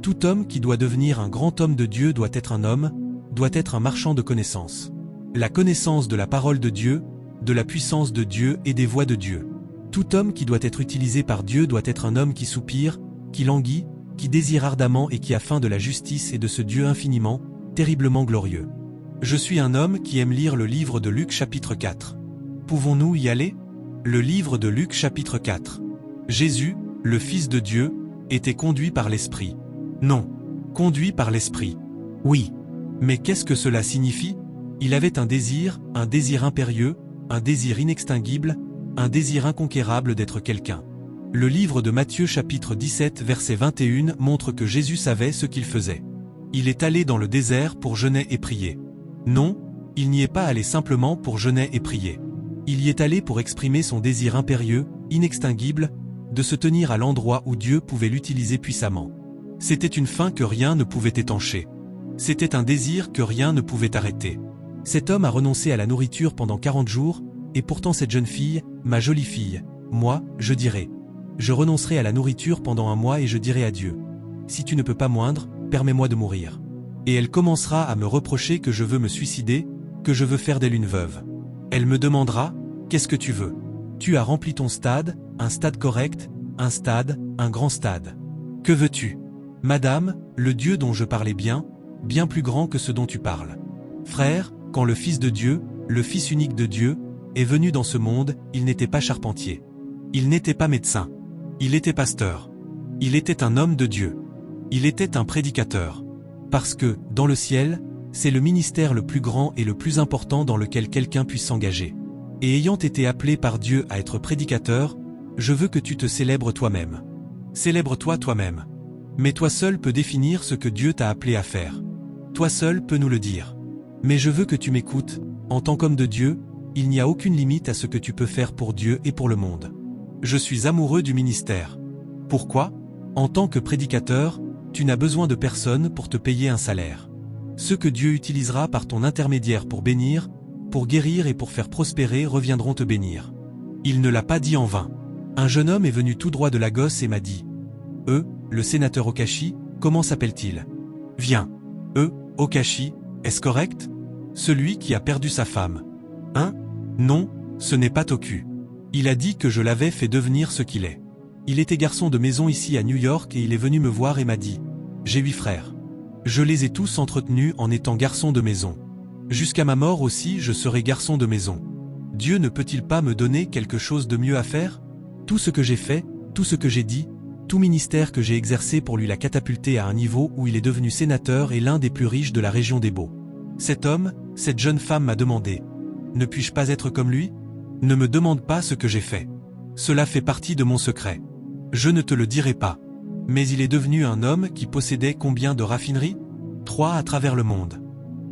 Tout homme qui doit devenir un grand homme de Dieu doit être un homme, doit être un marchand de connaissances. La connaissance de la parole de Dieu, de la puissance de Dieu et des voies de Dieu. Tout homme qui doit être utilisé par Dieu doit être un homme qui soupire, qui languit, qui désire ardemment et qui a faim de la justice et de ce Dieu infiniment, terriblement glorieux. Je suis un homme qui aime lire le livre de Luc chapitre 4. Pouvons-nous y aller? Le livre de Luc chapitre 4. Jésus, le Fils de Dieu, était conduit par l'Esprit. Non, conduit par l'Esprit. Oui. Mais qu'est-ce que cela signifie? Il avait un désir impérieux, un désir inextinguible, un désir inconquérable d'être quelqu'un. Le livre de Matthieu chapitre 17 verset 21 montre que Jésus savait ce qu'il faisait. Il est allé dans le désert pour jeûner et prier. Non, il n'y est pas allé simplement pour jeûner et prier. Il y est allé pour exprimer son désir impérieux, inextinguible, de se tenir à l'endroit où Dieu pouvait l'utiliser puissamment. C'était une faim que rien ne pouvait étancher. C'était un désir que rien ne pouvait arrêter. Cet homme a renoncé à la nourriture pendant 40 jours, et pourtant cette jeune fille, ma jolie fille, moi, je dirais. Je renoncerai à la nourriture pendant 1 mois et je dirai à Dieu. Si tu ne peux pas moindre, permets-moi de mourir. Et elle commencera à me reprocher que je veux me suicider, que je veux faire d'elle une veuve. Elle me demandera, qu'est-ce que tu veux? Tu as rempli ton stade, un stade correct, un grand stade. Que veux-tu? Madame, le Dieu dont je parlais bien plus grand que ce dont tu parles. Frère, quand le Fils de Dieu, le Fils unique de Dieu, est venu dans ce monde, il n'était pas charpentier. Il n'était pas médecin. Il était pasteur. Il était un homme de Dieu. Il était un prédicateur. Parce que, dans le ciel, c'est le ministère le plus grand et le plus important dans lequel quelqu'un puisse s'engager. Et ayant été appelé par Dieu à être prédicateur, je veux que tu te célèbres toi-même. Célèbre-toi toi-même. Mais toi seul peux définir ce que Dieu t'a appelé à faire. Toi seul peux nous le dire. Mais je veux que tu m'écoutes, en tant qu'homme de Dieu, il n'y a aucune limite à ce que tu peux faire pour Dieu et pour le monde. Je suis amoureux du ministère. Pourquoi? En tant que prédicateur, tu n'as besoin de personne pour te payer un salaire. Ceux que Dieu utilisera par ton intermédiaire pour bénir, pour guérir et pour faire prospérer reviendront te bénir. Il ne l'a pas dit en vain. Un jeune homme est venu tout droit de Lagos et m'a dit « le sénateur Okashi, comment s'appelle-t-il? Viens. Okashi, est-ce correct? Celui qui a perdu sa femme. Hein? Non, ce n'est pas Toku. Il a dit que je l'avais fait devenir ce qu'il est. Il était garçon de maison ici à New York et il est venu me voir et m'a dit « J'ai 8 frères. Je les ai tous entretenus en étant garçon de maison. Jusqu'à ma mort aussi je serai garçon de maison. Dieu ne peut-il pas me donner quelque chose de mieux à faire? Tout ce que j'ai fait, tout ce que j'ai dit, tout ministère que j'ai exercé pour lui l'a catapulté à un niveau où il est devenu sénateur et l'un des plus riches de la région des Beaux. Cet homme, cette jeune femme m'a demandé « Ne puis-je pas être comme lui? Ne me demande pas ce que j'ai fait. Cela fait partie de mon secret. Je ne te le dirai pas. Mais il est devenu un homme qui possédait combien de raffineries? 3 à travers le monde.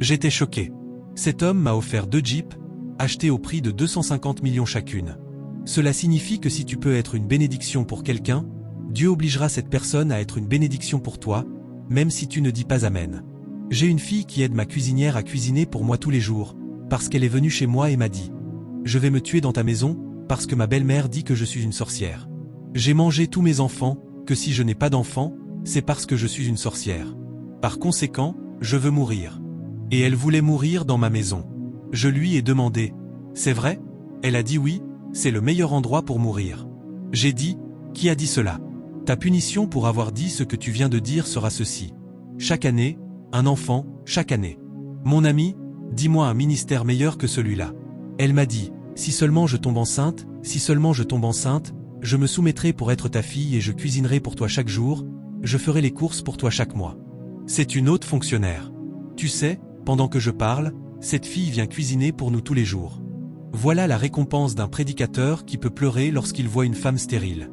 J'étais choqué. Cet homme m'a offert 2 Jeeps, achetés au prix de 250 millions chacune. Cela signifie que si tu peux être une bénédiction pour quelqu'un, Dieu obligera cette personne à être une bénédiction pour toi, même si tu ne dis pas Amen. J'ai une fille qui aide ma cuisinière à cuisiner pour moi tous les jours, parce qu'elle est venue chez moi et m'a dit « Je vais me tuer dans ta maison, parce que ma belle-mère dit que je suis une sorcière. J'ai mangé tous mes enfants, que si je n'ai pas d'enfants, c'est parce que je suis une sorcière. Par conséquent, je veux mourir. » Et elle voulait mourir dans ma maison. Je lui ai demandé « C'est vrai ?» Elle a dit oui, c'est le meilleur endroit pour mourir. J'ai dit « Qui a dit cela ? Ta punition pour avoir dit ce que tu viens de dire sera ceci. Chaque année, un enfant, chaque année. Mon ami, dis-moi un ministère meilleur que celui-là. » Elle m'a dit « Si seulement je tombe enceinte, si seulement je tombe enceinte, je me soumettrai pour être ta fille et je cuisinerai pour toi chaque jour, je ferai les courses pour toi chaque mois. » C'est une haute fonctionnaire. Tu sais, pendant que je parle, cette fille vient cuisiner pour nous tous les jours. Voilà la récompense d'un prédicateur qui peut pleurer lorsqu'il voit une femme stérile.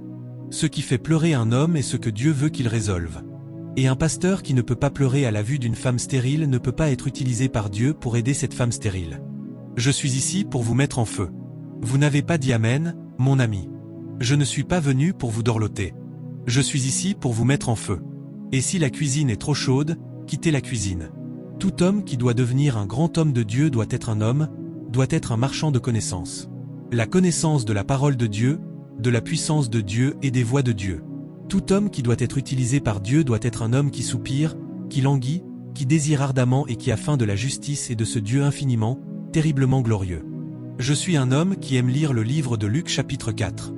Ce qui fait pleurer un homme est ce que Dieu veut qu'il résolve. Et un pasteur qui ne peut pas pleurer à la vue d'une femme stérile ne peut pas être utilisé par Dieu pour aider cette femme stérile. Je suis ici pour vous mettre en feu. Vous n'avez pas dit Amen, mon ami. Je ne suis pas venu pour vous dorloter. Je suis ici pour vous mettre en feu. Et si la cuisine est trop chaude, quittez la cuisine. Tout homme qui doit devenir un grand homme de Dieu doit être un homme, doit être un marchand de connaissances. La connaissance de la parole de Dieu, de la puissance de Dieu et des voies de Dieu. Tout homme qui doit être utilisé par Dieu doit être un homme qui soupire, qui languit, qui désire ardemment et qui a faim de la justice et de ce Dieu infiniment, terriblement glorieux. Je suis un homme qui aime lire le livre de Luc chapitre 4.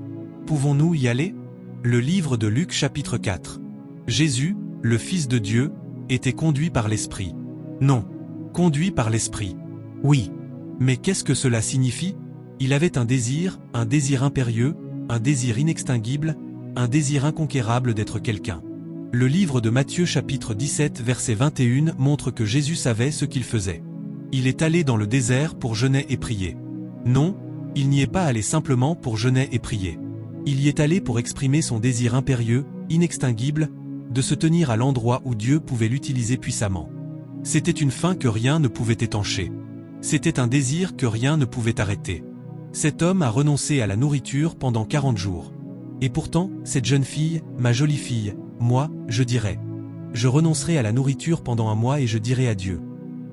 Pouvons-nous y aller? Le livre de Luc chapitre 4. Jésus, le Fils de Dieu, était conduit par l'Esprit. Non, conduit par l'Esprit. Oui. Mais qu'est-ce que cela signifie? Il avait un désir impérieux, un désir inextinguible, un désir inconquérable d'être quelqu'un. Le livre de Matthieu chapitre 17 verset 21 montre que Jésus savait ce qu'il faisait. Il est allé dans le désert pour jeûner et prier. Non, il n'y est pas allé simplement pour jeûner et prier. Il y est allé pour exprimer son désir impérieux, inextinguible, de se tenir à l'endroit où Dieu pouvait l'utiliser puissamment. C'était une faim que rien ne pouvait étancher. C'était un désir que rien ne pouvait arrêter. Cet homme a renoncé à la nourriture pendant 40 jours. Et pourtant, cette jeune fille, ma jolie fille, moi, je dirais. Je renoncerai à la nourriture pendant un mois et je dirai à Dieu.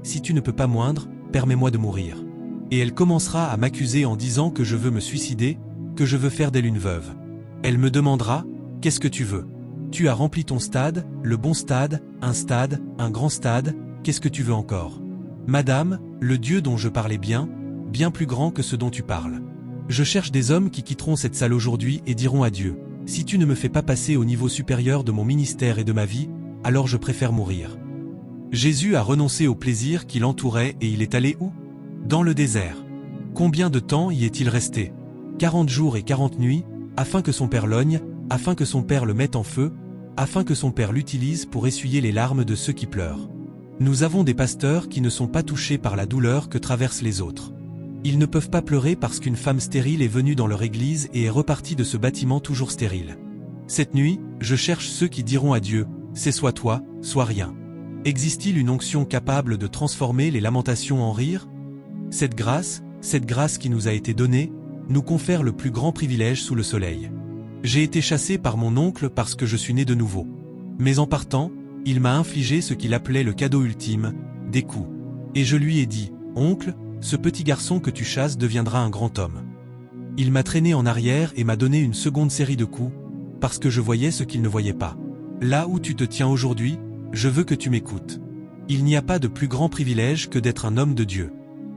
Si tu ne peux pas moindre, permets-moi de mourir. Et elle commencera à m'accuser en disant que je veux me suicider, que je veux faire d'elle une veuve. Elle me demandera, qu'est-ce que tu veux? Tu as rempli ton stade, le bon stade, un grand stade, qu'est-ce que tu veux encore? Madame, le Dieu dont je parlais bien plus grand que ce dont tu parles. Je cherche des hommes qui quitteront cette salle aujourd'hui et diront à Dieu, si tu ne me fais pas passer au niveau supérieur de mon ministère et de ma vie, alors je préfère mourir. Jésus a renoncé au plaisir qui l'entourait et il est allé où? Dans le désert. Combien de temps y est-il resté? 40 jours et 40 nuits, afin que son père logne, afin que son père le mette en feu, afin que son père l'utilise pour essuyer les larmes de ceux qui pleurent. Nous avons des pasteurs qui ne sont pas touchés par la douleur que traversent les autres. Ils ne peuvent pas pleurer parce qu'une femme stérile est venue dans leur église et est repartie de ce bâtiment toujours stérile. Cette nuit, je cherche ceux qui diront à Dieu, c'est soit toi, soit rien. Existe-t-il une onction capable de transformer les lamentations en rire? Cette grâce qui nous a été donnée, nous confère le plus grand privilège sous le soleil. J'ai été chassé par mon oncle parce que je suis né de nouveau. Mais en partant, il m'a infligé ce qu'il appelait le cadeau ultime, des coups. Et je lui ai dit, oncle, ce petit garçon que tu chasses deviendra un grand homme. Il m'a traîné en arrière et m'a donné une seconde série de coups, parce que je voyais ce qu'il ne voyait pas. Là où tu te tiens aujourd'hui, je veux que tu m'écoutes. Il n'y a pas de plus grand privilège que d'être un homme de Dieu.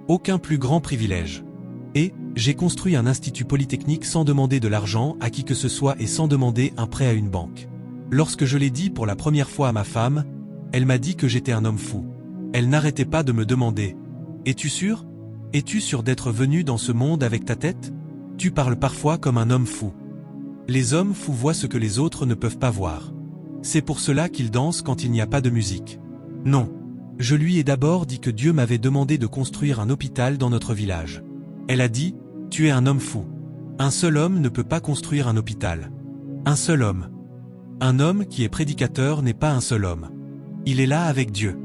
Aucun plus grand privilège. Et, j'ai construit un institut polytechnique sans demander de l'argent à qui que ce soit et sans demander un prêt à une banque. Lorsque je l'ai dit pour la première fois à ma femme, elle m'a dit que j'étais un homme fou. Elle n'arrêtait pas de me demander, « Es-tu sûr ? Es-tu sûr d'être venu dans ce monde avec ta tête? Tu parles parfois comme un homme fou. » Les hommes fous voient ce que les autres ne peuvent pas voir. C'est pour cela qu'ils dansent quand il n'y a pas de musique. Non. Je lui ai d'abord dit que Dieu m'avait demandé de construire un hôpital dans notre village. Elle a dit, « Tu es un homme fou. Un seul homme ne peut pas construire un hôpital. Un seul homme. Un homme qui est prédicateur n'est pas un seul homme. Il est là avec Dieu.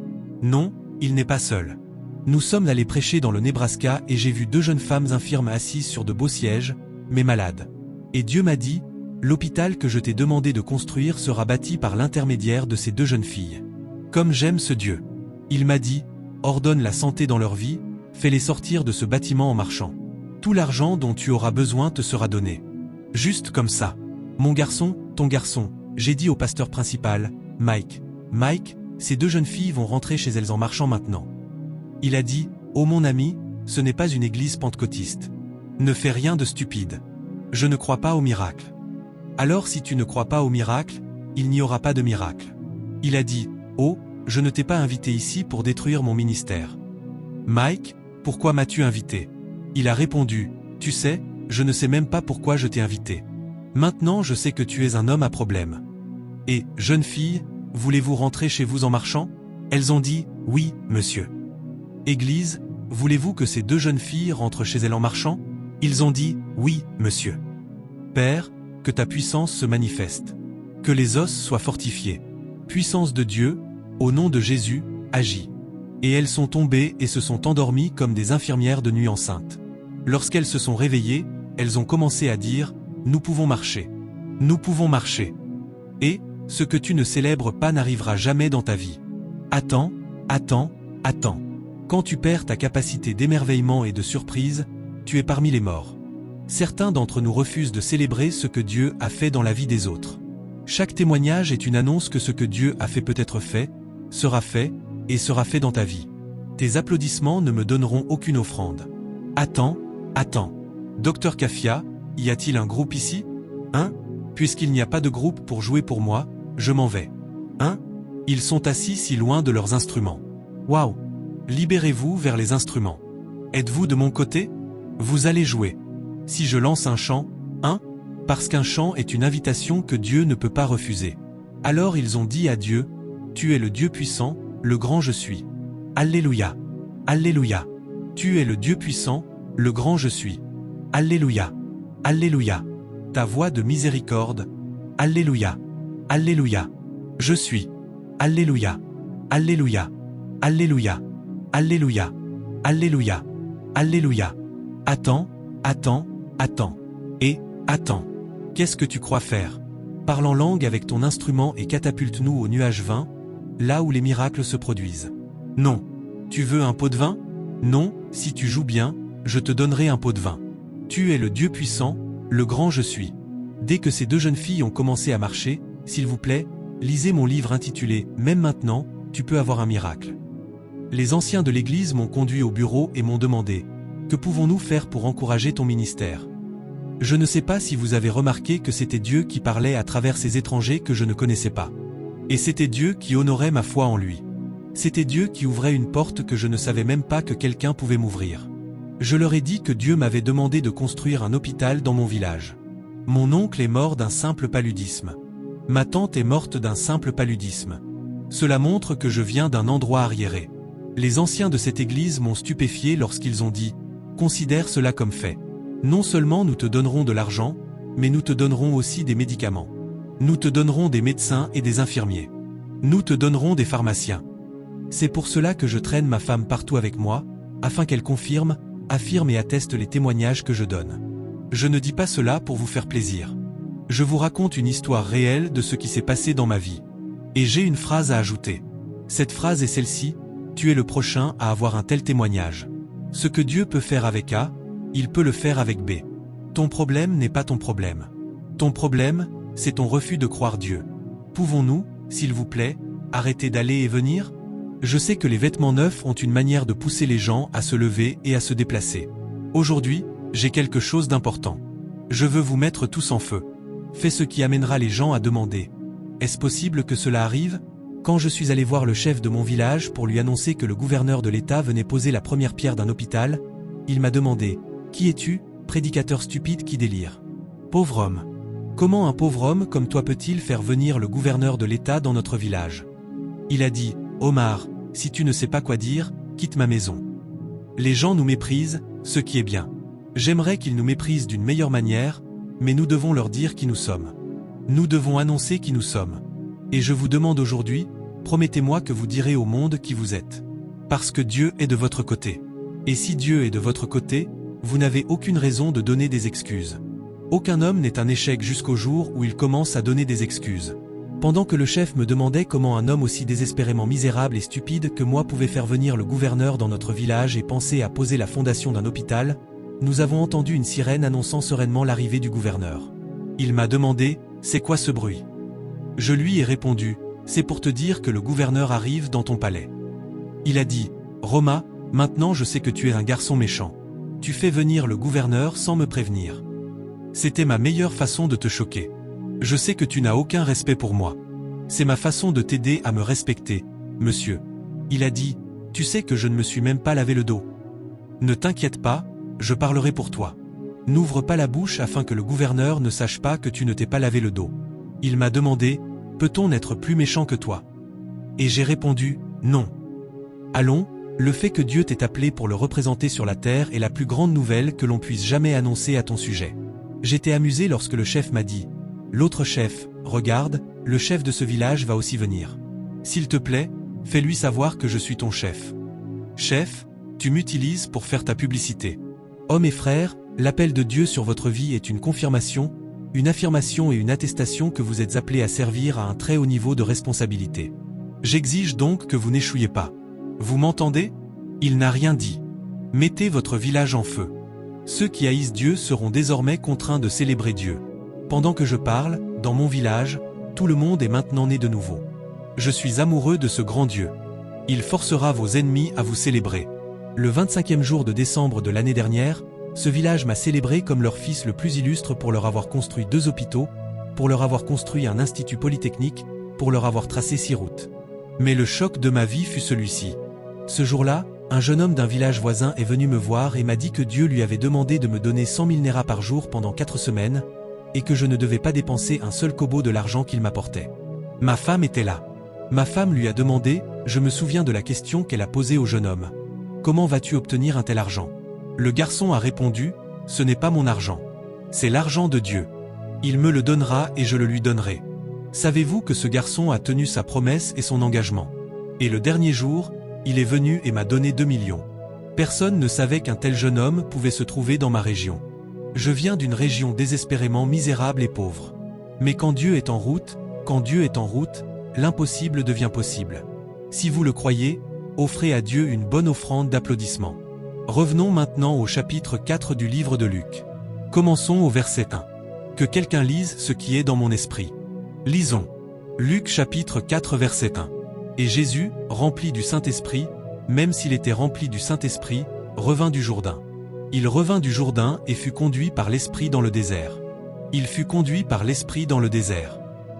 Non, il n'est pas seul. » Nous sommes allés prêcher dans le Nebraska et j'ai vu 2 jeunes femmes infirmes assises sur de beaux sièges, mais malades. Et Dieu m'a dit, l'hôpital que je t'ai demandé de construire sera bâti par l'intermédiaire de ces 2 jeunes filles. Comme j'aime ce Dieu. Il m'a dit, ordonne la santé dans leur vie, fais-les sortir de ce bâtiment en marchant. Tout l'argent dont tu auras besoin te sera donné. Juste comme ça. Mon garçon, ton garçon, j'ai dit au pasteur principal, Mike, ces 2 jeunes filles vont rentrer chez elles en marchant maintenant. Il a dit, oh mon ami, ce n'est pas une église pentecôtiste. Ne fais rien de stupide. Je ne crois pas au miracle. Alors si tu ne crois pas au miracle, il n'y aura pas de miracle. Il a dit, oh, je ne t'ai pas invité ici pour détruire mon ministère. Mike, pourquoi m'as-tu invité? Il a répondu, tu sais, je ne sais même pas pourquoi je t'ai invité. Maintenant je sais que tu es un homme à problème. Et, jeune fille, voulez-vous rentrer chez vous en marchant? Elles ont dit, oui, monsieur. Église, voulez-vous que ces 2 jeunes filles rentrent chez elles en marchant? Ils ont dit, oui, monsieur. Père, que ta puissance se manifeste. Que les os soient fortifiés. Puissance de Dieu, au nom de Jésus, agis. Et elles sont tombées et se sont endormies comme des infirmières de nuit enceintes. Lorsqu'elles se sont réveillées, elles ont commencé à dire, nous pouvons marcher. Nous pouvons marcher. Et, ce que tu ne célèbres pas n'arrivera jamais dans ta vie. Attends. Quand tu perds ta capacité d'émerveillement et de surprise, tu es parmi les morts. Certains d'entre nous refusent de célébrer ce que Dieu a fait dans la vie des autres. Chaque témoignage est une annonce que ce que Dieu a fait peut être fait, sera fait, et sera fait dans ta vie. Tes applaudissements ne me donneront aucune offrande. Attends, attends. Docteur Kafia, y a-t-il un groupe ici? Hein? Puisqu'il n'y a pas de groupe pour jouer pour moi, je m'en vais. Hein? Ils sont assis si loin de leurs instruments. Waouh! Libérez-vous vers les instruments. Êtes-vous de mon côté? Vous allez jouer. Si je lance un chant, hein? Parce qu'un chant est une invitation que Dieu ne peut pas refuser. Alors ils ont dit à Dieu, tu es le Dieu puissant, le grand je suis. Alléluia. Alléluia. Tu es le Dieu puissant, le grand je suis. Alléluia. Alléluia. Ta voix de miséricorde. Alléluia. Alléluia. Je suis. Alléluia. Alléluia. Alléluia. Alléluia. Alléluia. Alléluia. Attends, attends, attends. Et, attends. Qu'est-ce que tu crois faire? Parle en langue avec ton instrument et catapulte-nous au nuage 20, là où les miracles se produisent. Non. Tu veux un pot de vin? Non, si tu joues bien, je te donnerai un pot de vin. Tu es le Dieu puissant, le grand je suis. Dès que ces deux jeunes filles ont commencé à marcher, s'il vous plaît, lisez mon livre intitulé « Même maintenant, tu peux avoir un miracle ». Les anciens de l'Église m'ont conduit au bureau et m'ont demandé « Que pouvons-nous faire pour encourager ton ministère ?» Je ne sais pas si vous avez remarqué que c'était Dieu qui parlait à travers ces étrangers que je ne connaissais pas. Et c'était Dieu qui honorait ma foi en lui. C'était Dieu qui ouvrait une porte que je ne savais même pas que quelqu'un pouvait m'ouvrir. Je leur ai dit que Dieu m'avait demandé de construire un hôpital dans mon village. Mon oncle est mort d'un simple paludisme. Ma tante est morte d'un simple paludisme. Cela montre que je viens d'un endroit arriéré. Les anciens de cette église m'ont stupéfié lorsqu'ils ont dit « Considère cela comme fait. Non seulement nous te donnerons de l'argent, mais nous te donnerons aussi des médicaments. Nous te donnerons des médecins et des infirmiers. Nous te donnerons des pharmaciens. » C'est pour cela que je traîne ma femme partout avec moi, afin qu'elle confirme, affirme et atteste les témoignages que je donne. Je ne dis pas cela pour vous faire plaisir. Je vous raconte une histoire réelle de ce qui s'est passé dans ma vie. Et j'ai une phrase à ajouter. Cette phrase est celle-ci, tu es le prochain à avoir un tel témoignage. Ce que Dieu peut faire avec A, il peut le faire avec B. Ton problème n'est pas ton problème. Ton problème, c'est ton refus de croire Dieu. Pouvons-nous, s'il vous plaît, arrêter d'aller et venir? Je sais que les vêtements neufs ont une manière de pousser les gens à se lever et à se déplacer. Aujourd'hui, j'ai quelque chose d'important. Je veux vous mettre tous en feu. Fais ce qui amènera les gens à demander. Est-ce possible que cela arrive? Quand je suis allé voir le chef de mon village pour lui annoncer que le gouverneur de l'État venait poser la première pierre d'un hôpital, il m'a demandé « Qui es-tu, prédicateur stupide qui délire ?» Pauvre homme. Comment un pauvre homme comme toi peut-il faire venir le gouverneur de l'État dans notre village? Il a dit « Omar, si tu ne sais pas quoi dire, quitte ma maison. » Les gens nous méprisent, ce qui est bien. J'aimerais qu'ils nous méprisent d'une meilleure manière, mais nous devons leur dire qui nous sommes. Nous devons annoncer qui nous sommes. Et je vous demande aujourd'hui, promettez-moi que vous direz au monde qui vous êtes. Parce que Dieu est de votre côté. Et si Dieu est de votre côté, vous n'avez aucune raison de donner des excuses. Aucun homme n'est un échec jusqu'au jour où il commence à donner des excuses. Pendant que le chef me demandait comment un homme aussi désespérément misérable et stupide que moi pouvait faire venir le gouverneur dans notre village et penser à poser la fondation d'un hôpital, nous avons entendu une sirène annonçant sereinement l'arrivée du gouverneur. Il m'a demandé « C'est quoi ce bruit ?» Je lui ai répondu « C'est pour te dire que le gouverneur arrive dans ton palais. » Il a dit « Roma, maintenant je sais que tu es un garçon méchant. Tu fais venir le gouverneur sans me prévenir. C'était ma meilleure façon de te choquer. Je sais que tu n'as aucun respect pour moi. C'est ma façon de t'aider à me respecter, monsieur. » Il a dit « Tu sais que je ne me suis même pas lavé le dos. Ne t'inquiète pas, je parlerai pour toi. N'ouvre pas la bouche afin que le gouverneur ne sache pas que tu ne t'es pas lavé le dos. » Il m'a demandé « Peut-on être plus méchant que toi ?» Et j'ai répondu « Non. » Allons, le fait que Dieu t'ait appelé pour le représenter sur la terre est la plus grande nouvelle que l'on puisse jamais annoncer à ton sujet. J'étais amusé lorsque le chef m'a dit « L'autre chef, regarde, le chef de ce village va aussi venir. S'il te plaît, fais-lui savoir que je suis ton chef. Chef, tu m'utilises pour faire ta publicité. » Hommes et frères, l'appel de Dieu sur votre vie est une confirmation, une affirmation et une attestation que vous êtes appelés à servir à un très haut niveau de responsabilité. J'exige donc que vous n'échouiez pas. Vous m'entendez? Il n'a rien dit. Mettez votre village en feu. Ceux qui haïssent Dieu seront désormais contraints de célébrer Dieu. Pendant que je parle, dans mon village, Tout le monde est maintenant né de nouveau. Je suis amoureux de ce grand Dieu. Il forcera vos ennemis à vous célébrer. Le 25e jour de décembre de l'année dernière, ce village m'a célébré comme leur fils le plus illustre pour leur avoir construit 2 hôpitaux, pour leur avoir construit un institut polytechnique, pour leur avoir tracé 6 routes. Mais le choc de ma vie fut celui-ci. Ce jour-là, un jeune homme d'un village voisin est venu me voir et m'a dit que Dieu lui avait demandé de me donner 100 000 néras par jour pendant 4 semaines, et que je ne devais pas dépenser un seul kobo de l'argent qu'il m'apportait. Ma femme était là. Ma femme lui a demandé, je me souviens de la question qu'elle a posée au jeune homme. Comment vas-tu obtenir un tel argent? Le garçon a répondu, ce n'est pas mon argent. C'est l'argent de Dieu. Il me le donnera et je le lui donnerai. Savez-vous que ce garçon a tenu sa promesse et son engagement? Et le dernier jour, il est venu et m'a donné 2 millions. Personne ne savait qu'un tel jeune homme pouvait se trouver dans ma région. Je viens d'une région désespérément misérable et pauvre. Mais quand Dieu est en route, l'impossible devient possible. Si vous le croyez, offrez à Dieu une bonne offrande d'applaudissements. Revenons maintenant au chapitre 4 du livre de Luc. Commençons au verset 1. Que quelqu'un lise ce qui est dans mon esprit. Lisons. Luc chapitre 4 verset 1. Et Jésus, rempli du Saint-Esprit, même s'il était rempli du Saint-Esprit, revint du Jourdain. Il revint du Jourdain et fut conduit par l'Esprit dans le désert. Il fut conduit par l'Esprit dans le désert.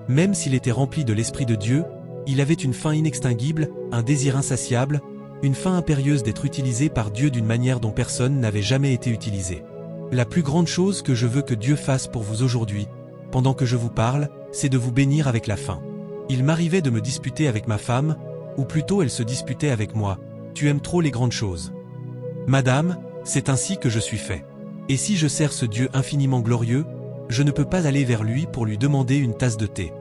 Même s'il était rempli de l'Esprit de Dieu, il avait une faim inextinguible, un désir insatiable, une faim impérieuse d'être utilisé par Dieu d'une manière dont personne n'avait jamais été utilisé. La plus grande chose que je veux que Dieu fasse pour vous aujourd'hui, pendant que je vous parle, c'est de vous bénir avec la faim. Il m'arrivait de me disputer avec ma femme, ou plutôt elle se disputait avec moi. Tu aimes trop les grandes choses. Madame, c'est ainsi que je suis fait. Et si je sers ce Dieu infiniment glorieux, je ne peux pas aller vers lui pour lui demander une tasse de thé.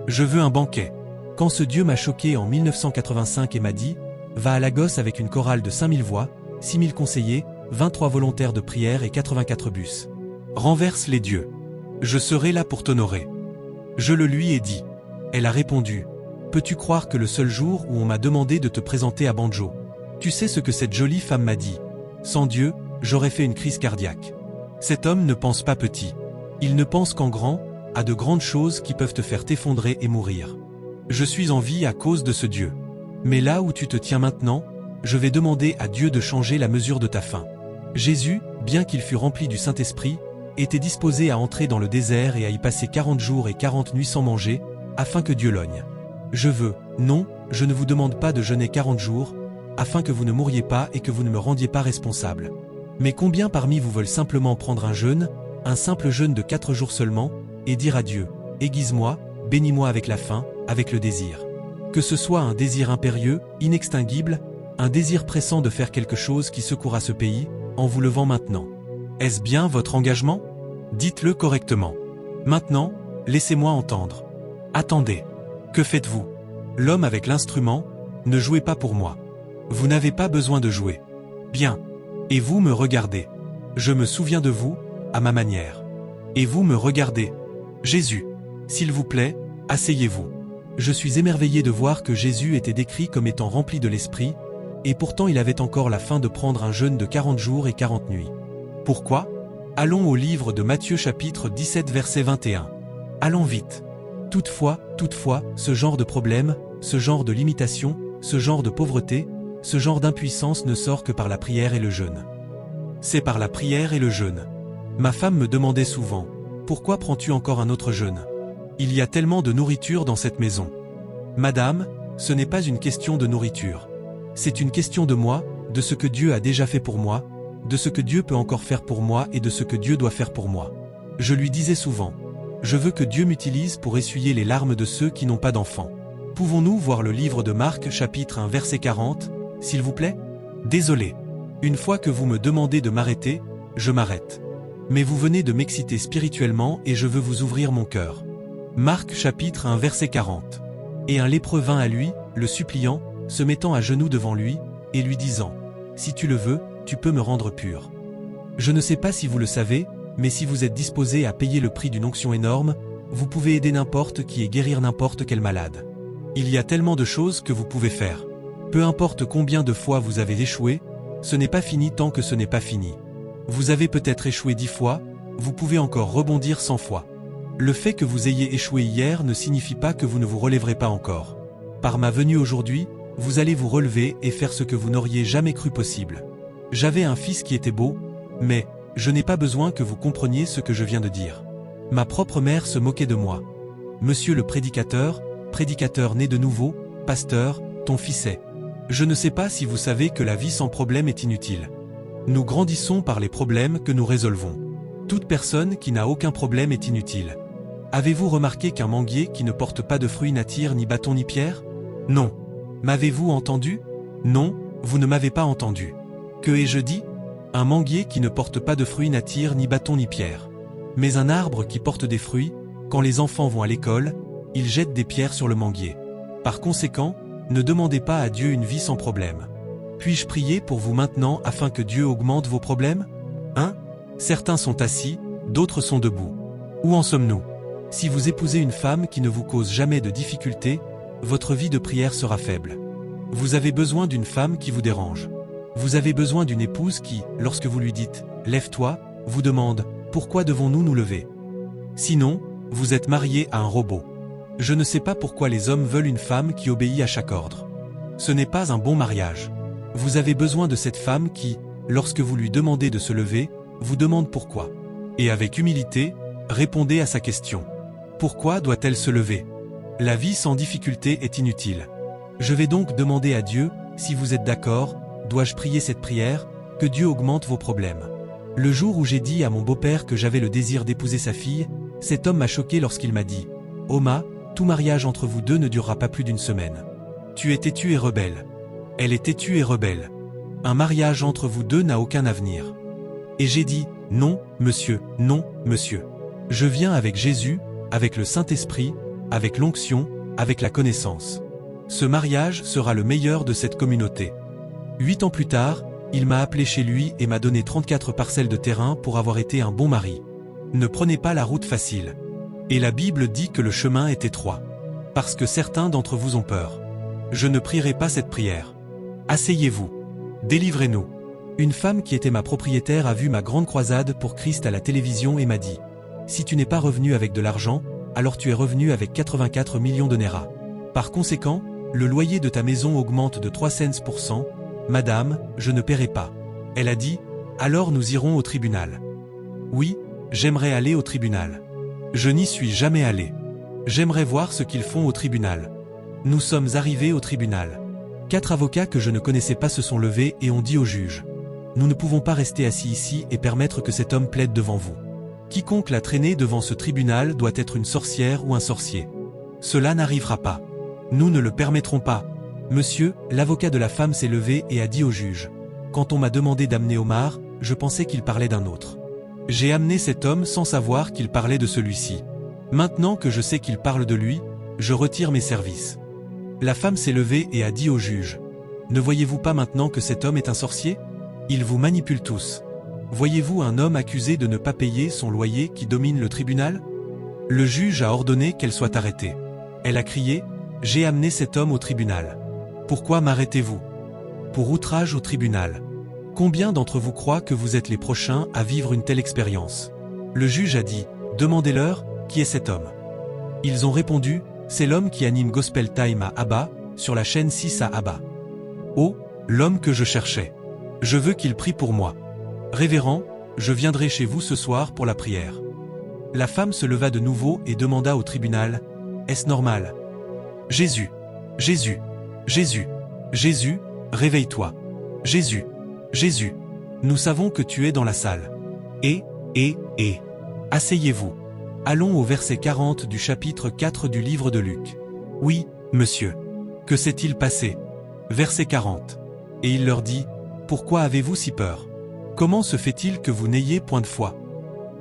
Je veux un banquet. Quand ce Dieu m'a choqué en 1985 et m'a dit « Va à Lagos avec une chorale de 5000 voix, 6000 conseillers, 23 volontaires de prière et 84 bus. Renverse les dieux. Je serai là pour t'honorer. » Je le lui ai dit. Elle a répondu « Peux-tu croire que le seul jour où on m'a demandé de te présenter à Banjo, tu sais ce que cette jolie femme m'a dit? Sans Dieu, j'aurais fait une crise cardiaque. » Cet homme ne pense pas petit. Il ne pense qu'en grand, à de grandes choses qui peuvent te faire t'effondrer et mourir. Je suis en vie à cause de ce Dieu. Mais là où tu te tiens maintenant, je vais demander à Dieu de changer la mesure de ta faim. Jésus, bien qu'il fût rempli du Saint-Esprit, était disposé à entrer dans le désert et à y passer 40 jours et 40 nuits sans manger, afin que Dieu logne. Non, je ne vous demande pas de jeûner 40 jours, afin que vous ne mouriez pas et que vous ne me rendiez pas responsable. Mais combien parmi vous veulent simplement prendre un simple jeûne de 4 jours seulement, et dire à Dieu, aiguise-moi, bénis-moi avec la faim, avec le désir. Que ce soit un désir impérieux, inextinguible, un désir pressant de faire quelque chose qui secouera ce pays, en vous levant maintenant. Est-ce bien votre engagement? Dites-le correctement. Maintenant, laissez-moi entendre. Attendez. Que faites-vous? L'homme avec l'instrument, ne jouez pas pour moi. Vous n'avez pas besoin de jouer. Bien. Et vous me regardez. Je me souviens de vous, à ma manière. Et vous me regardez. Jésus. S'il vous plaît, asseyez-vous. Je suis émerveillé de voir que Jésus était décrit comme étant rempli de l'Esprit, et pourtant il avait encore la faim de prendre un jeûne de 40 jours et 40 nuits. Pourquoi? Allons au livre de Matthieu chapitre 17 verset 21. Allons vite. Toutefois, ce genre de problème, ce genre de limitation, ce genre de pauvreté, ce genre d'impuissance ne sort que par la prière et le jeûne. C'est par la prière et le jeûne. Ma femme me demandait souvent, pourquoi prends-tu encore un autre jeûne? Il y a tellement de nourriture dans cette maison. Madame, ce n'est pas une question de nourriture. C'est une question de moi, de ce que Dieu a déjà fait pour moi, de ce que Dieu peut encore faire pour moi et de ce que Dieu doit faire pour moi. Je lui disais souvent, je veux que Dieu m'utilise pour essuyer les larmes de ceux qui n'ont pas d'enfants. Pouvons-nous voir le livre de Marc chapitre 1 verset 40, s'il vous plaît? Désolé. Une fois que vous me demandez de m'arrêter, je m'arrête. Mais vous venez de m'exciter spirituellement et je veux vous ouvrir mon cœur. Marc chapitre 1 verset 40. Et un lépreux vint à lui, le suppliant, se mettant à genoux devant lui, et lui disant, « Si tu le veux, tu peux me rendre pur. » Je ne sais pas si vous le savez, mais si vous êtes disposé à payer le prix d'une onction énorme, vous pouvez aider n'importe qui et guérir n'importe quel malade. Il y a tellement de choses que vous pouvez faire. Peu importe combien de fois vous avez échoué, ce n'est pas fini tant que ce n'est pas fini. Vous avez peut-être échoué 10 fois, vous pouvez encore rebondir 100 fois. Le fait que vous ayez échoué hier ne signifie pas que vous ne vous relèverez pas encore. Par ma venue aujourd'hui, vous allez vous relever et faire ce que vous n'auriez jamais cru possible. J'avais un fils qui était beau, mais je n'ai pas besoin que vous compreniez ce que je viens de dire. Ma propre mère se moquait de moi. Monsieur le prédicateur né de nouveau, pasteur, ton fils est. Je ne sais pas si vous savez que la vie sans problème est inutile. Nous grandissons par les problèmes que nous résolvons. Toute personne qui n'a aucun problème est inutile. Avez-vous remarqué qu'un manguier qui ne porte pas de fruits n'attire ni bâton ni pierre? Non. M'avez-vous entendu? Non, vous ne m'avez pas entendu. Que ai-je dit? Un manguier qui ne porte pas de fruits n'attire ni bâton ni pierre. Mais un arbre qui porte des fruits, quand les enfants vont à l'école, ils jettent des pierres sur le manguier. Par conséquent, ne demandez pas à Dieu une vie sans problème. Puis-je prier pour vous maintenant afin que Dieu augmente vos problèmes? Certains sont assis, d'autres sont debout. Où en sommes-nous? Si vous épousez une femme qui ne vous cause jamais de difficultés, votre vie de prière sera faible. Vous avez besoin d'une femme qui vous dérange. Vous avez besoin d'une épouse qui, lorsque vous lui dites « Lève-toi », vous demande « Pourquoi devons-nous nous lever ?» Sinon, vous êtes marié à un robot. Je ne sais pas pourquoi les hommes veulent une femme qui obéit à chaque ordre. Ce n'est pas un bon mariage. Vous avez besoin de cette femme qui, lorsque vous lui demandez de se lever, vous demande pourquoi. Et avec humilité, répondez à sa question. Pourquoi doit-elle se lever? La vie sans difficulté est inutile. Je vais donc demander à Dieu, si vous êtes d'accord, dois-je prier cette prière, que Dieu augmente vos problèmes. Le jour où j'ai dit à mon beau-père que j'avais le désir d'épouser sa fille, cet homme m'a choqué lorsqu'il m'a dit « Oma, tout mariage entre vous deux ne durera pas plus d'une semaine. Tu es têtue et rebelle. Elle est têtue et rebelle. Un mariage entre vous deux n'a aucun avenir. » Et j'ai dit « Non, monsieur, non, monsieur. Je viens avec Jésus, avec le Saint-Esprit, avec l'onction, avec la connaissance. Ce mariage sera le meilleur de cette communauté. » 8 ans plus tard, il m'a appelé chez lui et m'a donné 34 parcelles de terrain pour avoir été un bon mari. Ne prenez pas la route facile. Et la Bible dit que le chemin est étroit. Parce que certains d'entre vous ont peur. Je ne prierai pas cette prière. Asseyez-vous. Délivrez-nous. Une femme qui était ma propriétaire a vu ma grande croisade pour Christ à la télévision et m'a dit « Si tu n'es pas revenu avec de l'argent, alors tu es revenu avec 84 millions de Naira. Par conséquent, le loyer de ta maison augmente de 3 cents pour cent. Madame, je ne paierai pas. » Elle a dit « Alors nous irons au tribunal. » Oui, j'aimerais aller au tribunal. Je n'y suis jamais allé. J'aimerais voir ce qu'ils font au tribunal. Nous sommes arrivés au tribunal. 4 avocats que je ne connaissais pas se sont levés et ont dit au juge « Nous ne pouvons pas rester assis ici et permettre que cet homme plaide devant vous. Quiconque l'a traîné devant ce tribunal doit être une sorcière ou un sorcier. Cela n'arrivera pas. Nous ne le permettrons pas. » Monsieur, l'avocat de la femme s'est levé et a dit au juge « Quand on m'a demandé d'amener Omar, je pensais qu'il parlait d'un autre. J'ai amené cet homme sans savoir qu'il parlait de celui-ci. Maintenant que je sais qu'il parle de lui, je retire mes services. » La femme s'est levée et a dit au juge « Ne voyez-vous pas maintenant que cet homme est un sorcier? Il vous manipule tous. Voyez-vous un homme accusé de ne pas payer son loyer qui domine le tribunal? » Le juge a ordonné qu'elle soit arrêtée. Elle a crié « J'ai amené cet homme au tribunal. Pourquoi m'arrêtez-vous? Pour outrage au tribunal. Combien d'entre vous croient que vous êtes les prochains à vivre une telle expérience? » Le juge a dit « Demandez-leur, qui est cet homme? » Ils ont répondu « C'est l'homme qui anime Gospel Time à Abba, sur la chaîne 6 à Abba. » Oh, l'homme que je cherchais. Je veux qu'il prie pour moi. Révérend, je viendrai chez vous ce soir pour la prière. La femme se leva de nouveau et demanda au tribunal « Est-ce normal? » Jésus, Jésus, Jésus, Jésus, réveille-toi. Jésus, Jésus, nous savons que tu es dans la salle. Et, asseyez-vous. Allons au verset 40 du chapitre 4 du livre de Luc. Oui, monsieur. Que s'est-il passé? Verset 40. Et il leur dit, pourquoi avez-vous si peur? Comment se fait-il que vous n'ayez point de foi?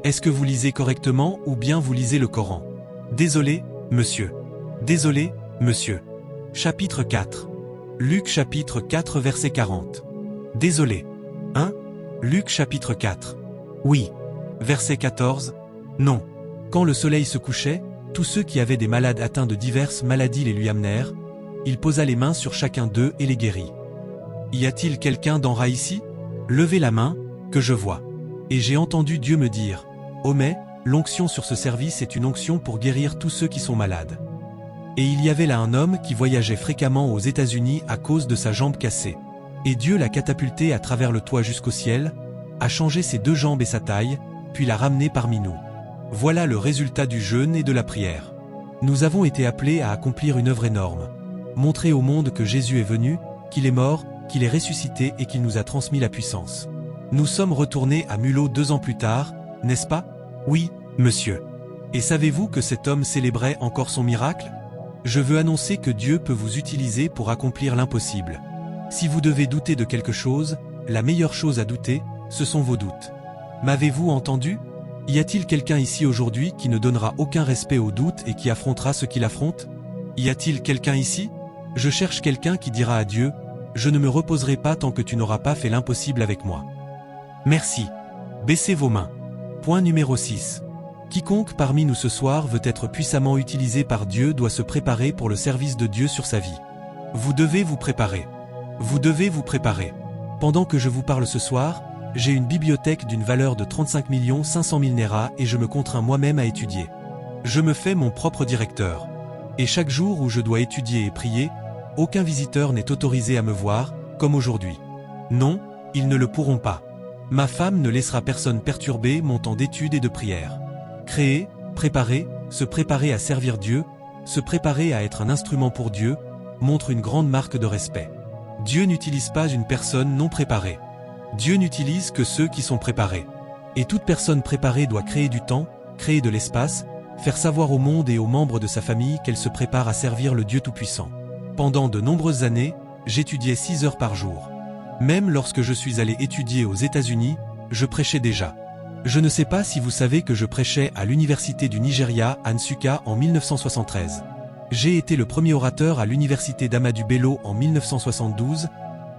Est-ce que vous lisez correctement ou bien vous lisez le Coran? Désolé, monsieur. Désolé, monsieur. Chapitre 4. Luc chapitre 4 verset 40. Désolé. Luc chapitre 4. Oui. Verset 14. Non. Quand le soleil se couchait, tous ceux qui avaient des malades atteints de diverses maladies les lui amenèrent. Il posa les mains sur chacun d'eux et les guérit. Y a-t-il quelqu'un d'en ras ici? Levez la main, que je vois. Et j'ai entendu Dieu me dire, Homais, L'onction sur ce service est une onction pour guérir tous ceux qui sont malades. Et il y avait là un homme qui voyageait fréquemment aux États-Unis à cause de sa jambe cassée. Et Dieu l'a catapulté à travers le toit jusqu'au ciel, a changé ses 2 jambes et sa taille, puis l'a ramené parmi nous. Voilà le résultat du jeûne et de la prière. Nous avons été appelés à accomplir une œuvre énorme. Montrer au monde que Jésus est venu, qu'il est mort, qu'il est ressuscité et qu'il nous a transmis la puissance. Nous sommes retournés à Mulhouse 2 ans plus tard, n'est-ce pas? Oui, monsieur. Et savez-vous que cet homme célébrait encore son miracle? Je veux annoncer que Dieu peut vous utiliser pour accomplir l'impossible. Si vous devez douter de quelque chose, la meilleure chose à douter, ce sont vos doutes. M'avez-vous entendu? Y a-t-il quelqu'un ici aujourd'hui qui ne donnera aucun respect aux doutes et qui affrontera ce qu'il affronte? Y a-t-il quelqu'un ici? Je cherche quelqu'un qui dira à Dieu, « Je ne me reposerai pas tant que tu n'auras pas fait l'impossible avec moi. » Merci. Baissez vos mains. Point numéro 6. Quiconque parmi nous ce soir veut être puissamment utilisé par Dieu doit se préparer pour le service de Dieu sur sa vie. Vous devez vous préparer. Vous devez vous préparer. Pendant que je vous parle ce soir, j'ai une bibliothèque d'une valeur de 35 500 000 Naira et je me contrains moi-même à étudier. Je me fais mon propre directeur. Et chaque jour où je dois étudier et prier, aucun visiteur n'est autorisé à me voir, comme aujourd'hui. Non, ils ne le pourront pas. Ma femme ne laissera personne perturber mon temps d'étude et de prière. Créer, préparer, se préparer à servir Dieu, se préparer à être un instrument pour Dieu, montre une grande marque de respect. Dieu n'utilise pas une personne non préparée. Dieu n'utilise que ceux qui sont préparés. Et toute personne préparée doit créer du temps, créer de l'espace, faire savoir au monde et aux membres de sa famille qu'elle se prépare à servir le Dieu Tout-Puissant. Pendant de nombreuses années, j'étudiais 6 heures par jour. Même lorsque je suis allé étudier aux États-Unis, je prêchais déjà. Je ne sais pas si vous savez que je prêchais à l'Université du Nigeria à Nsukka en 1973. J'ai été le premier orateur à l'Université d'Ahmadu Bello en 1972,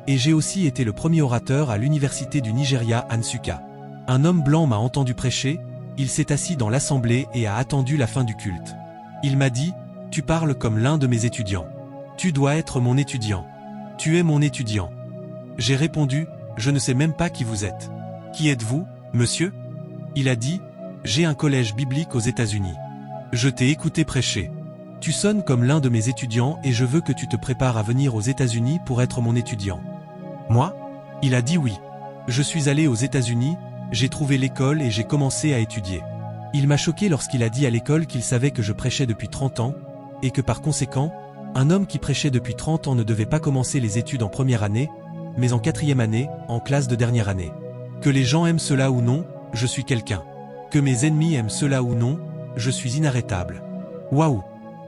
et j'ai aussi été le premier orateur à l'Université du Nigeria à Nsukka. Un homme blanc m'a entendu prêcher, il s'est assis dans l'assemblée et a attendu la fin du culte. Il m'a dit, « Tu parles comme l'un de mes étudiants. Tu dois être mon étudiant. Tu es mon étudiant. » J'ai répondu, « Je ne sais même pas qui vous êtes. Qui êtes-vous, monsieur ?» Il a dit, « J'ai un collège biblique aux États-Unis. Je t'ai écouté prêcher. Tu sonnes comme l'un de mes étudiants et je veux que tu te prépares à venir aux États-Unis pour être mon étudiant. » Moi? Il a dit oui. Je suis allé aux États-Unis, j'ai trouvé l'école et j'ai commencé à étudier. Il m'a choqué lorsqu'il a dit à l'école qu'il savait que je prêchais depuis 30 ans, et que par conséquent, un homme qui prêchait depuis 30 ans ne devait pas commencer les études en première année, mais en 4e année, en classe de dernière année. Que les gens aiment cela ou non, je suis quelqu'un. Que mes ennemis aiment cela ou non, je suis inarrêtable. Waouh!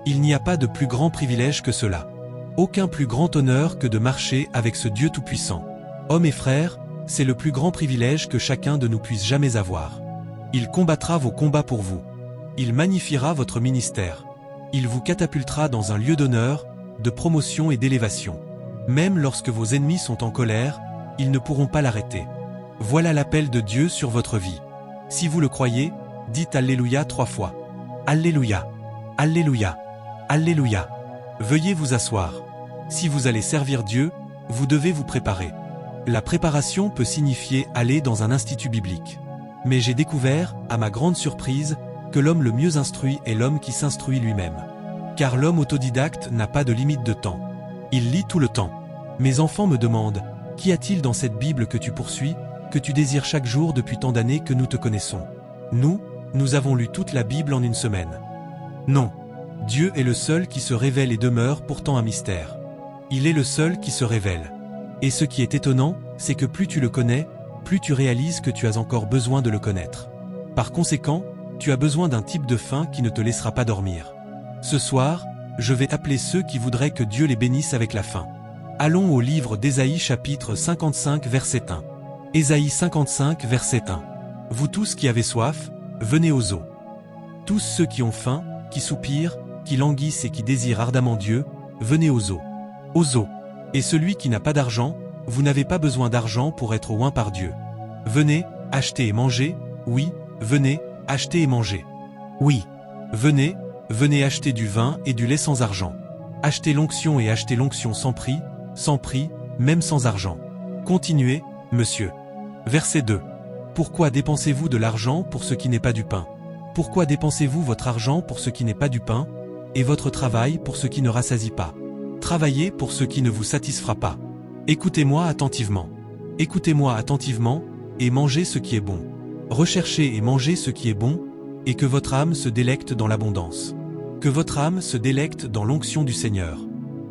Il n'y a pas de plus grand privilège que cela. Aucun plus grand honneur que de marcher avec ce Dieu Tout-Puissant. Hommes et frères, c'est le plus grand privilège que chacun de nous puisse jamais avoir. Il combattra vos combats pour vous. Il magnifiera votre ministère. Il vous catapultera dans un lieu d'honneur, de promotion et d'élévation. Même lorsque vos ennemis sont en colère, ils ne pourront pas l'arrêter. Voilà l'appel de Dieu sur votre vie. Si vous le croyez, dites Alléluia 3 fois. Alléluia. Alléluia. Alléluia. Veuillez vous asseoir. Si vous allez servir Dieu, vous devez vous préparer. La préparation peut signifier aller dans un institut biblique. Mais j'ai découvert, à ma grande surprise, que l'homme le mieux instruit est l'homme qui s'instruit lui-même. Car l'homme autodidacte n'a pas de limite de temps. Il lit tout le temps. Mes enfants me demandent, qu'y a-t-il dans cette Bible que tu poursuis, que tu désires chaque jour depuis tant d'années que nous te connaissons? Nous avons lu toute la Bible en une semaine. Non. Dieu est le seul qui se révèle et demeure pourtant un mystère. Il est le seul qui se révèle. Et ce qui est étonnant, c'est que plus tu le connais, plus tu réalises que tu as encore besoin de le connaître. Par conséquent, tu as besoin d'un type de faim qui ne te laissera pas dormir. Ce soir, je vais appeler ceux qui voudraient que Dieu les bénisse avec la faim. Allons au livre d'Ésaïe chapitre 55 verset 1. Ésaïe 55 verset 1. Vous tous qui avez soif, venez aux eaux. Tous ceux qui ont faim, qui soupirent, qui languissent et qui désirent ardemment Dieu, venez aux eaux. Aux eaux. Et celui qui n'a pas d'argent, vous n'avez pas besoin d'argent pour être oint par Dieu. Venez, achetez et mangez, oui, venez, achetez et mangez. Oui. Venez, venez acheter du vin et du lait sans argent. Achetez l'onction et achetez l'onction sans prix, même sans argent. Continuez, monsieur. Verset 2. Pourquoi dépensez-vous de l'argent pour ce qui n'est pas du pain? Pourquoi dépensez-vous votre argent pour ce qui n'est pas du pain, et votre travail pour ce qui ne rassasie pas? Travaillez pour ce qui ne vous satisfera pas. Écoutez-moi attentivement. Écoutez-moi attentivement, et mangez ce qui est bon. Recherchez et mangez ce qui est bon, et que votre âme se délecte dans l'abondance. Que votre âme se délecte dans l'onction du Seigneur.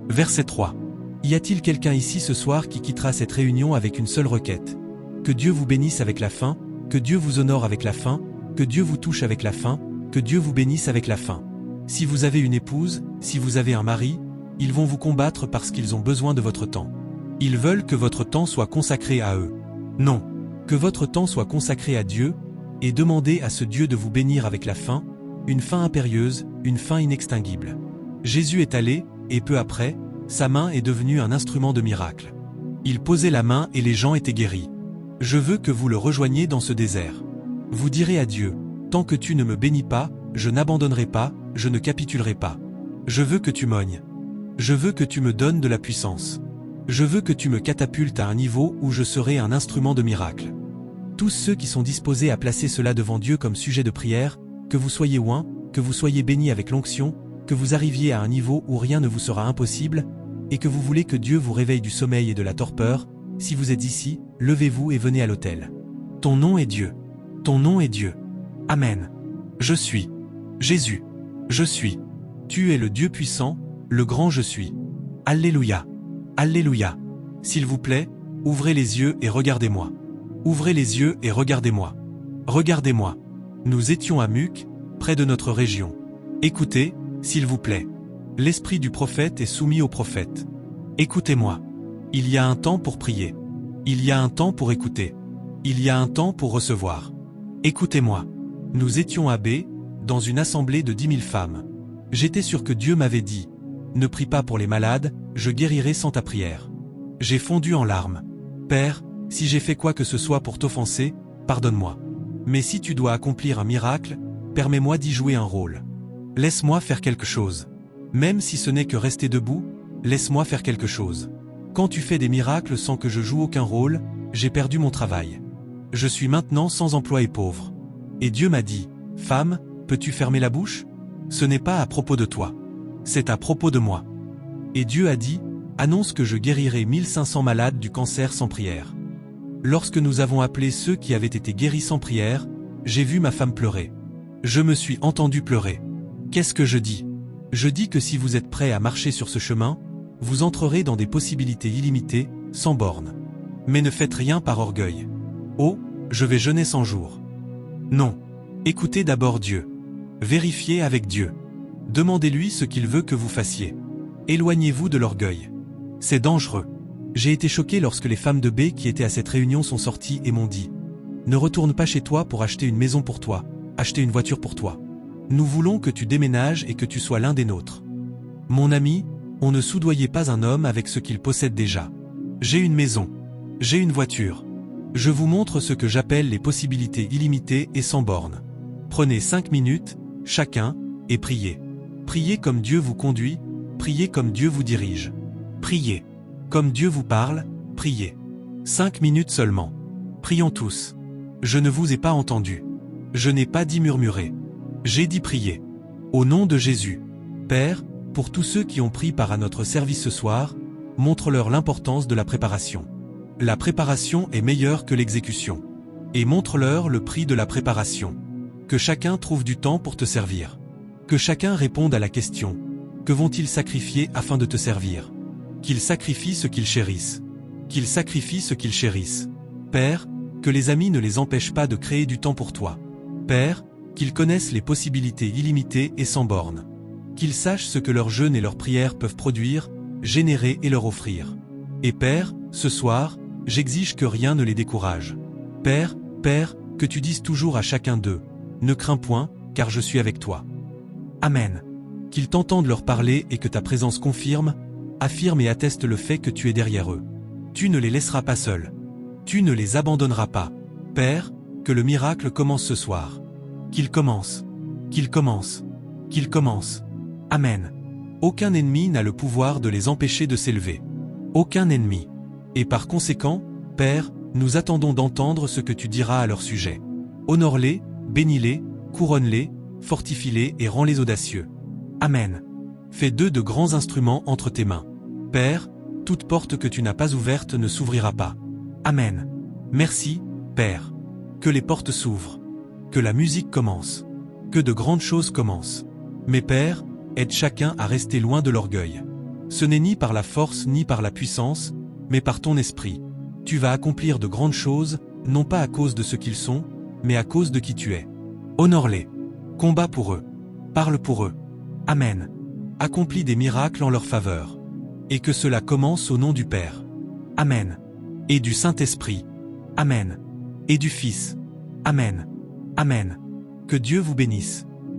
Verset 3. Y a-t-il quelqu'un ici ce soir qui quittera cette réunion avec une seule requête? Que Dieu vous bénisse avec la faim, que Dieu vous honore avec la faim, que Dieu vous touche avec la faim, que Dieu vous bénisse avec la faim. Si vous avez une épouse, si vous avez un mari, ils vont vous combattre parce qu'ils ont besoin de votre temps. Ils veulent que votre temps soit consacré à eux. Non. Que votre temps soit consacré à Dieu, et demandez à ce Dieu de vous bénir avec la faim, une faim impérieuse, une faim inextinguible. Jésus est allé, et peu après, sa main est devenue un instrument de miracle. Il posait la main et les gens étaient guéris. Je veux que vous le rejoigniez dans ce désert. Vous direz à Dieu, tant que tu ne me bénis pas, je n'abandonnerai pas, je ne capitulerai pas. Je veux que tu m'ognes. Je veux que tu me donnes de la puissance. Je veux que tu me catapultes à un niveau où je serai un instrument de miracle. Tous ceux qui sont disposés à placer cela devant Dieu comme sujet de prière, que vous soyez oints, que vous soyez bénis avec l'onction, que vous arriviez à un niveau où rien ne vous sera impossible, et que vous voulez que Dieu vous réveille du sommeil et de la torpeur, si vous êtes ici, levez-vous et venez à l'autel. Ton nom est Dieu. Ton nom est Dieu. Amen. Je suis. Jésus. Je suis. Tu es le Dieu puissant, le grand je suis. Alléluia. Alléluia. S'il vous plaît, ouvrez les yeux et regardez-moi. Ouvrez les yeux et regardez-moi. Regardez-moi. Nous étions à Muc, près de notre région. Écoutez, s'il vous plaît. L'esprit du prophète est soumis au prophète. Écoutez-moi. Il y a un temps pour prier. Il y a un temps pour écouter. Il y a un temps pour recevoir. Écoutez-moi. Nous étions à B, dans une assemblée de 10 000 femmes. J'étais sûr que Dieu m'avait dit, ne prie pas pour les malades, je guérirai sans ta prière. J'ai fondu en larmes. Père, si j'ai fait quoi que ce soit pour t'offenser, pardonne-moi. Mais si tu dois accomplir un miracle, permets-moi d'y jouer un rôle. Laisse-moi faire quelque chose. Même si ce n'est que rester debout, laisse-moi faire quelque chose. Quand tu fais des miracles sans que je joue aucun rôle, j'ai perdu mon travail. Je suis maintenant sans emploi et pauvre. Et Dieu m'a dit, femme, peux-tu fermer la bouche? Ce n'est pas à propos de toi. C'est à propos de moi. Et Dieu a dit, annonce que je guérirai 1500 malades du cancer sans prière. Lorsque nous avons appelé ceux qui avaient été guéris sans prière, j'ai vu ma femme pleurer. Je me suis entendu pleurer. Qu'est-ce que je dis? Je dis que si vous êtes prêts à marcher sur ce chemin, vous entrerez dans des possibilités illimitées, sans bornes. Mais ne faites rien par orgueil. Oh, je vais jeûner 100 jours. Non. Écoutez d'abord Dieu. Vérifiez avec Dieu. Demandez-lui ce qu'il veut que vous fassiez. Éloignez-vous de l'orgueil. C'est dangereux. J'ai été choqué lorsque les femmes de B qui étaient à cette réunion sont sorties et m'ont dit « Ne retourne pas chez toi pour acheter une maison pour toi, acheter une voiture pour toi. Nous voulons que tu déménages et que tu sois l'un des nôtres. » Mon ami, on ne soudoyait pas un homme avec ce qu'il possède déjà. J'ai une maison. J'ai une voiture. Je vous montre ce que j'appelle les possibilités illimitées et sans bornes. Prenez 5 minutes, chacun, et priez. Priez comme Dieu vous conduit, priez comme Dieu vous dirige. Priez. Comme Dieu vous parle, priez. 5 minutes seulement. Prions tous. Je ne vous ai pas entendu. Je n'ai pas dit murmurer. J'ai dit prier. Au nom de Jésus. Père, pour tous ceux qui ont pris part à notre service ce soir, montre-leur l'importance de la préparation. La préparation est meilleure que l'exécution. Et montre-leur le prix de la préparation. Que chacun trouve du temps pour te servir. Que chacun réponde à la question. Que vont-ils sacrifier afin de te servir? Qu'ils sacrifient ce qu'ils chérissent. Qu'ils sacrifient ce qu'ils chérissent. Père, que les amis ne les empêchent pas de créer du temps pour toi. Père, qu'ils connaissent les possibilités illimitées et sans bornes. Qu'ils sachent ce que leur jeûne et leurs prières peuvent produire, générer et leur offrir. Et Père, ce soir, j'exige que rien ne les décourage. Père, que tu dises toujours à chacun d'eux, ne crains point, car je suis avec toi. Amen. Qu'ils t'entendent leur parler et que ta présence confirme, affirme et atteste le fait que tu es derrière eux. Tu ne les laisseras pas seuls. Tu ne les abandonneras pas. Père, que le miracle commence ce soir. Qu'il commence. Qu'il commence. Qu'il commence. Amen. Aucun ennemi n'a le pouvoir de les empêcher de s'élever. Aucun ennemi. Et par conséquent, Père, nous attendons d'entendre ce que tu diras à leur sujet. Honore-les, bénis-les, couronne-les, fortifie-les et rends-les audacieux. Amen. Fais d'eux de grands instruments entre tes mains. Père, toute porte que tu n'as pas ouverte ne s'ouvrira pas. Amen. Merci, Père. Que les portes s'ouvrent. Que la musique commence. Que de grandes choses commencent. Mais Père, aide chacun à rester loin de l'orgueil. Ce n'est ni par la force ni par la puissance, mais par ton esprit. Tu vas accomplir de grandes choses, non pas à cause de ce qu'ils sont, mais à cause de qui tu es. Honore-les. Combat pour eux. Parle pour eux. Amen. Accomplis des miracles en leur faveur. Et que cela commence au nom du Père. Amen. Et du Saint-Esprit. Amen. Et du Fils. Amen. Amen. Que Dieu vous bénisse.